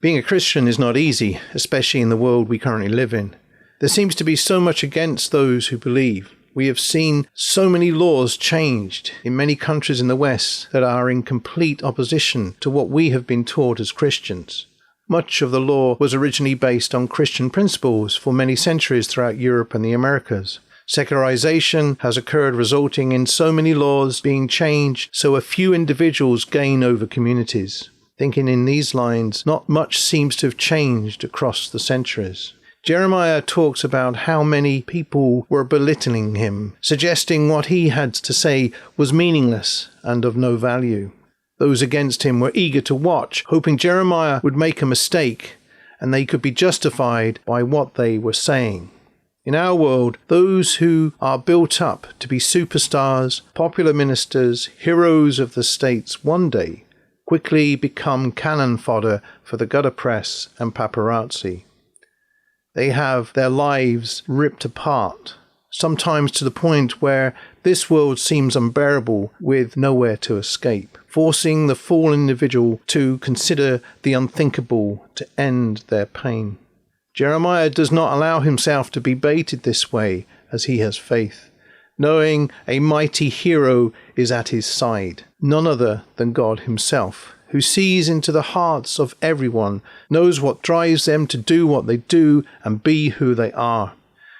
Being a Christian is not easy, especially in the world we currently live in. There seems to be so much against those who believe. We have seen so many laws changed in many countries in the West that are in complete opposition to what we have been taught as Christians. Much of the law was originally based on Christian principles for many centuries throughout Europe and the Americas. Secularization has occurred, resulting in so many laws being changed so a few individuals gain over communities. Thinking in these lines, not much seems to have changed across the centuries. Jeremiah talks about how many people were belittling him, suggesting what he had to say was meaningless and of no value. Those against him were eager to watch, hoping Jeremiah would make a mistake, and they could be justified by what they were saying. In our world, those who are built up to be superstars, popular ministers, heroes of the states one day, quickly become cannon fodder for the gutter press and paparazzi. They have their lives ripped apart, sometimes to the point where this world seems unbearable with nowhere to escape, forcing the fallen individual to consider the unthinkable to end their pain. Jeremiah does not allow himself to be baited this way, as he has faith, knowing a mighty hero is at his side, none other than God himself, who sees into the hearts of everyone, knows what drives them to do what they do and be who they are.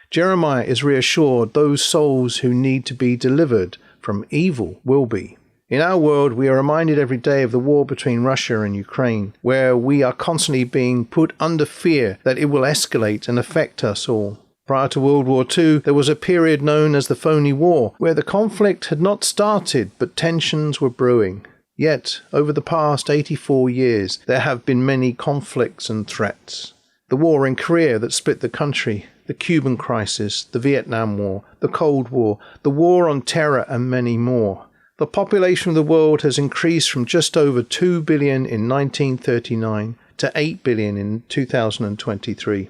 Jeremiah is reassured those souls who need to be delivered from evil will be. In our world, we are reminded every day of the war between Russia and Ukraine, where we are constantly being put under fear that it will escalate and affect us all. Prior to World War II, there was a period known as the Phony War, where the conflict had not started, but tensions were brewing. Yet, over the past 84 years, there have been many conflicts and threats. The war in Korea that split the country, the Cuban crisis, the Vietnam War, the Cold War, the war on terror, and many more. The population of the world has increased from just over 2 billion in 1939 to 8 billion in 2023.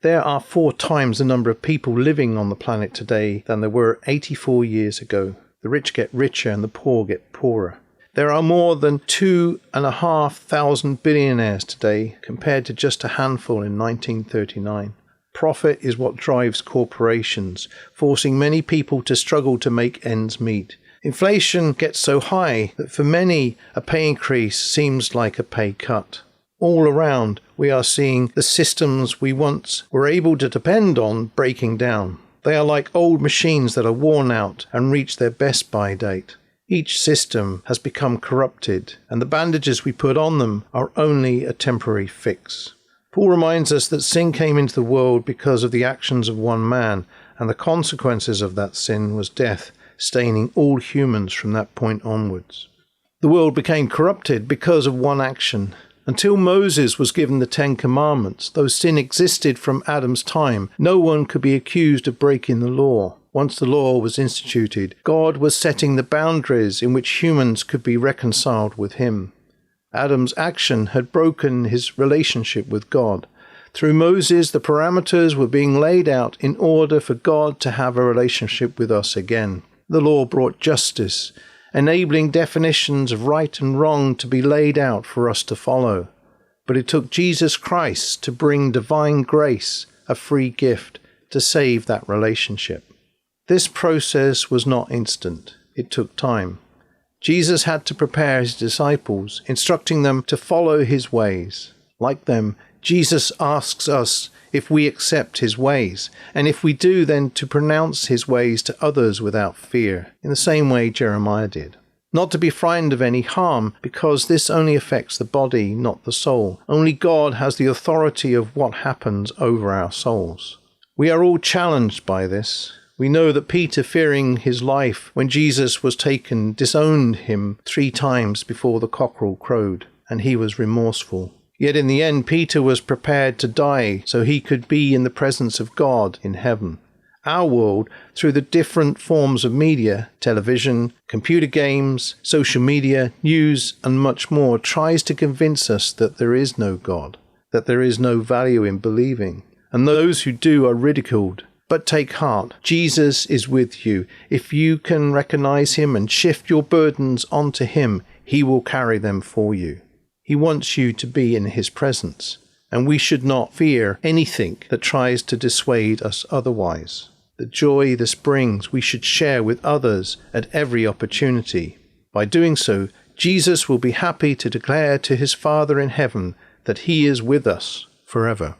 There are 4 times the number of people living on the planet today than there were 84 years ago. The rich get richer and the poor get poorer. There are more than 2,500 billionaires today compared to just a handful in 1939. Profit is what drives corporations, forcing many people to struggle to make ends meet. Inflation gets so high that for many a pay increase seems like a pay cut. All around we are seeing the systems we once were able to depend on breaking down. They are like old machines that are worn out and reach their best by date. Each system has become corrupted, and the bandages we put on them are only a temporary fix. Paul reminds us that sin came into the world because of the actions of one man, and the consequences of that sin was death, staining all humans from that point onwards. The world became corrupted because of one action. Until Moses was given the 10 Commandments, though sin existed from Adam's time, no one could be accused of breaking the law. Once the law was instituted, God was setting the boundaries in which humans could be reconciled with him. Adam's action had broken his relationship with God. Through Moses, the parameters were being laid out in order for God to have a relationship with us again. The law brought justice, enabling definitions of right and wrong to be laid out for us to follow. But it took Jesus Christ to bring divine grace, a free gift, to save that relationship. This process was not instant. It took time. Jesus had to prepare his disciples, instructing them to follow his ways. Like them, Jesus asks us if we accept his ways, and if we do, then to pronounce his ways to others without fear, in the same way Jeremiah did. Not to be frightened of any harm, because this only affects the body, not the soul. Only God has the authority of what happens over our souls. We are all challenged by this. We know that Peter, fearing his life when Jesus was taken, disowned him 3 times before the cockerel crowed, and he was remorseful. Yet in the end, Peter was prepared to die so he could be in the presence of God in heaven. Our world, through the different forms of media, television, computer games, social media, news, and much more, tries to convince us that there is no God, that there is no value in believing, and those who do are ridiculed. But take heart, Jesus is with you. If you can recognize him and shift your burdens onto him, he will carry them for you. He wants you to be in His presence, and we should not fear anything that tries to dissuade us otherwise. The joy this brings we should share with others at every opportunity. By doing so, Jesus will be happy to declare to His Father in heaven that He is with us forever.